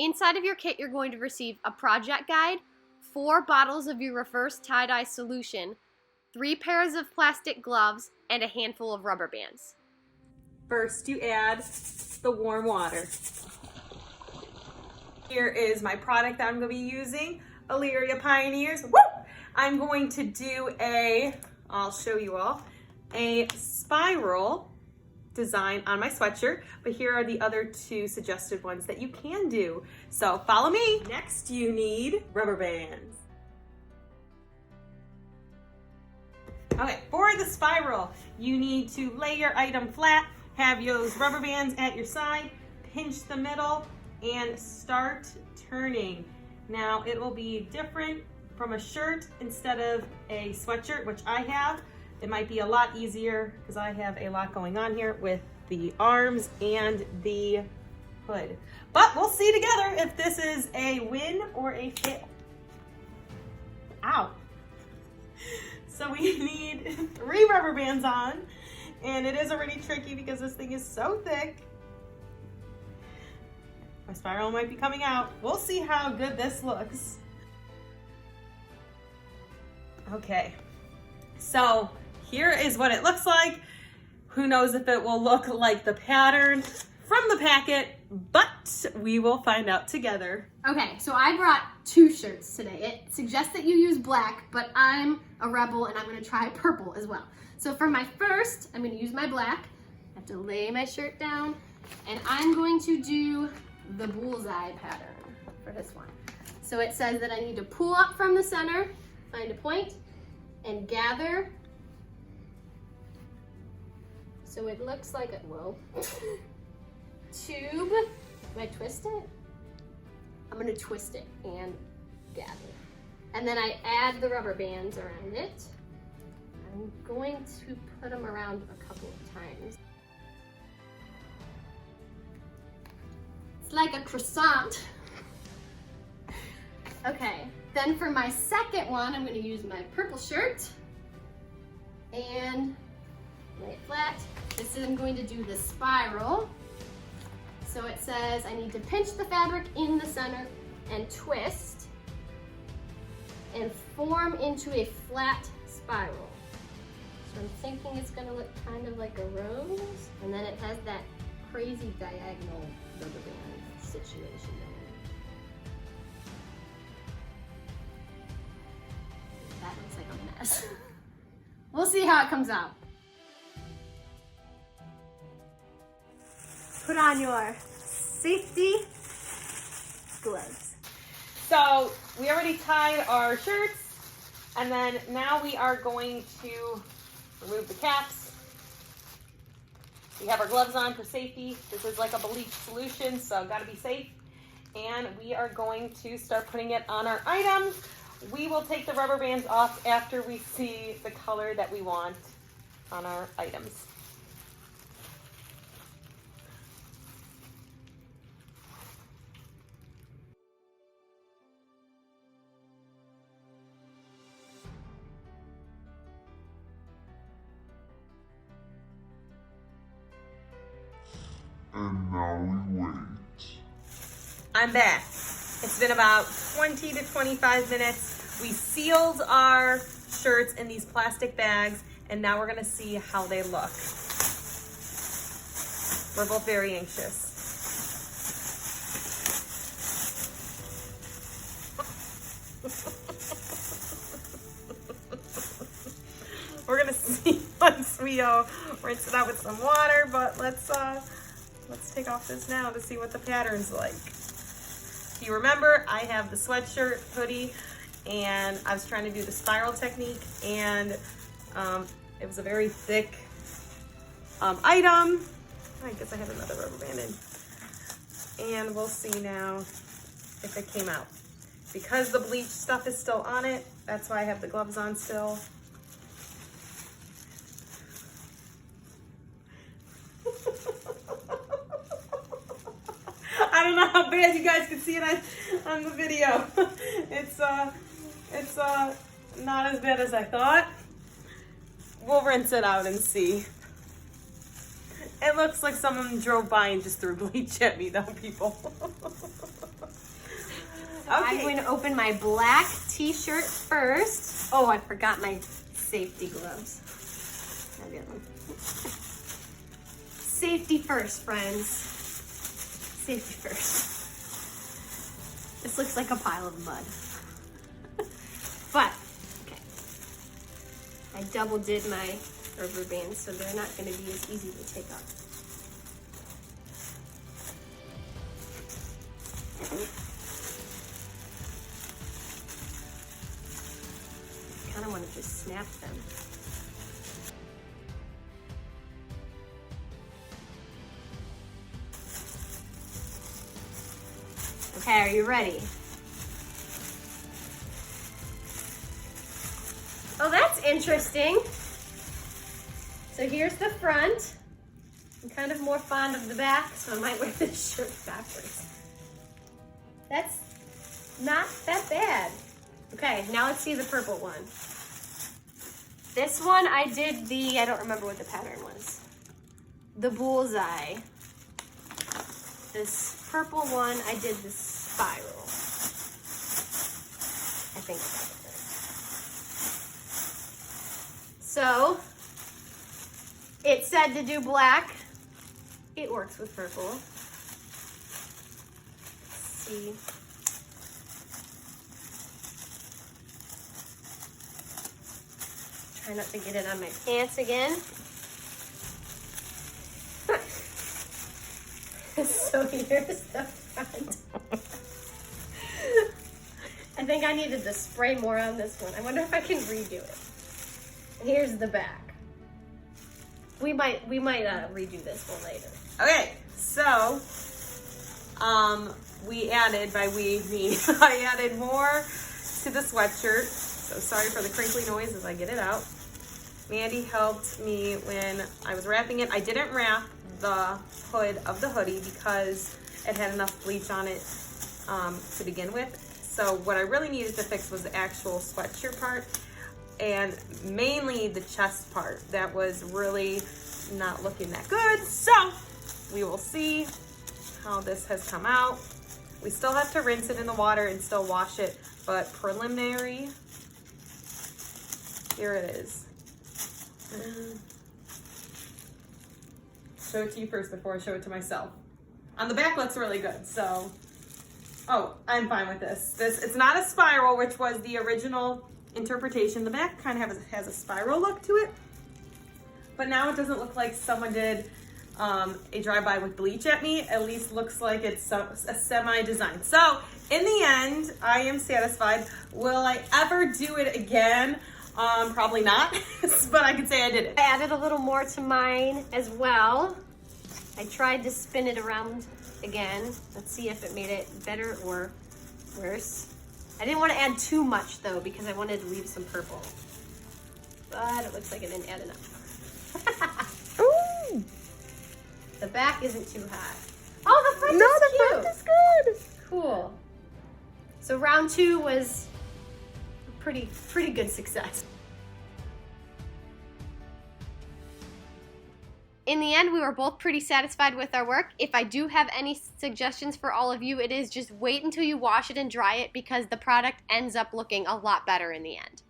Inside of your kit, you're going to receive a project guide, 4 bottles of your reverse tie-dye solution, 3 pairs of plastic gloves, and a handful of rubber bands. First, you add the warm water. Here is my product that I'm going to be using, Illyria Pioneers. Woo! I'm going to do I'll show you all, a spiral design on my sweatshirt, but here are the other 2 suggested ones that you can do. So follow me. Next, you need rubber bands. Okay, for the spiral, you need to lay your item flat, have those rubber bands at your side, pinch the middle, and start turning. Now, it will be different from a shirt instead of a sweatshirt, which I have. It might be a lot easier because I have a lot going on here with the arms and the hood. But we'll see together if this is a win or a fail. Ow. So we need 3 rubber bands on, and it is already tricky because this thing is so thick. My spiral might be coming out. We'll see how good this looks. Okay, so here is what it looks like. Who knows if it will look like the pattern from the packet, but we will find out together. Okay, so I brought 2 shirts today. It suggests that you use black, but I'm a rebel and I'm gonna try purple as well. So for my first, I'm gonna use my black. I have to lay my shirt down, and I'm going to do the bullseye pattern for this one. So it says that I need to pull up from the center, find a point, and gather. So it looks like a, whoa, tube. Do I twist it? I'm gonna twist it and gather. And then I add the rubber bands around it. I'm going to put them around a couple of times. It's like a croissant. Okay, then for my second one, I'm gonna use my purple shirt and lay it flat. This is, I'm going to do the spiral. So it says I need to pinch the fabric in the center and twist and form into a flat spiral. So I'm thinking it's gonna look kind of like a rose, and then it has that crazy diagonal rubber band situation going on. That looks like a mess. We'll see how it comes out. Put on your safety gloves. So we already tied our shirts, and then now we are going to remove the caps. We have our gloves on for safety. This is like a bleach solution, so gotta be safe. And we are going to start putting it on our items. We will take the rubber bands off after we see the color that we want on our items. And now we wait. I'm back. It's been about 20 to 25 minutes. We sealed our shirts in these plastic bags, and now we're gonna see how they look. We're both very anxious. We're gonna see once we rinse it out with some water, but let's take off this now to see what the pattern's like. If you remember, I have the sweatshirt, hoodie, and I was trying to do the spiral technique, and it was a very thick item. I guess I have another rubber band in. And we'll see now if it came out. Because the bleach stuff is still on it, that's why I have the gloves on still. I don't know how bad you guys can see it on the video. It's not as bad as I thought. We'll rinse it out and see. It looks like someone drove by and just threw bleach at me, though, people. I'm going to open my black t-shirt first. Oh, I forgot my safety gloves. I'll get them. Safety first, friends. Safety first. This looks like a pile of mud. But, okay. I double did my rubber bands, so they're not going to be as easy to take off. I kind of want to just snap them. Okay, are you ready? Oh, that's interesting. So here's the front. I'm kind of more fond of the back, so I might wear this shirt backwards. That's not that bad. Okay, now let's see the purple one. This one I did I don't remember what the pattern was. The bullseye. This purple one, I did the spiral. I think I got it right. So, it said to do black. It works with purple. Let's see. Try not to get it on my pants again. So here's the front. I think I needed to spray more on this one. I wonder if I can redo it. And here's the back. We might redo this one later. Okay, so we added, by we mean I added more to the sweatshirt. So sorry for the crinkly noise as I get it out. Mandy helped me when I was wrapping it. I didn't wrap the hood of the hoodie because it had enough bleach on it to begin with. So what I really needed to fix was the actual sweatshirt part and mainly the chest part. That was really not looking that good. So we will see how this has come out. We still have to rinse it in the water and still wash it, but preliminary, here it is. Show it to you first before I show it to myself. On the back looks really good, so. Oh, I'm fine with this. It's not a spiral, which was the original interpretation. The back kind of has a spiral look to it, but now it doesn't look like someone did a drive-by with bleach at me. At least looks like it's a semi-design. So in the end, I am satisfied. Will I ever do it again? Probably not, but I could say I did it. I added a little more to mine as well. I tried to spin it around again. Let's see if it made it better or worse. I didn't want to add too much though because I wanted to leave some purple. But it looks like I didn't add enough. Ooh. The back isn't too hot. Oh, the front is cute. The front is good. Cool. So round 2 was a pretty good success. In the end, we were both pretty satisfied with our work. If I do have any suggestions for all of you, it is just wait until you wash it and dry it because the product ends up looking a lot better in the end.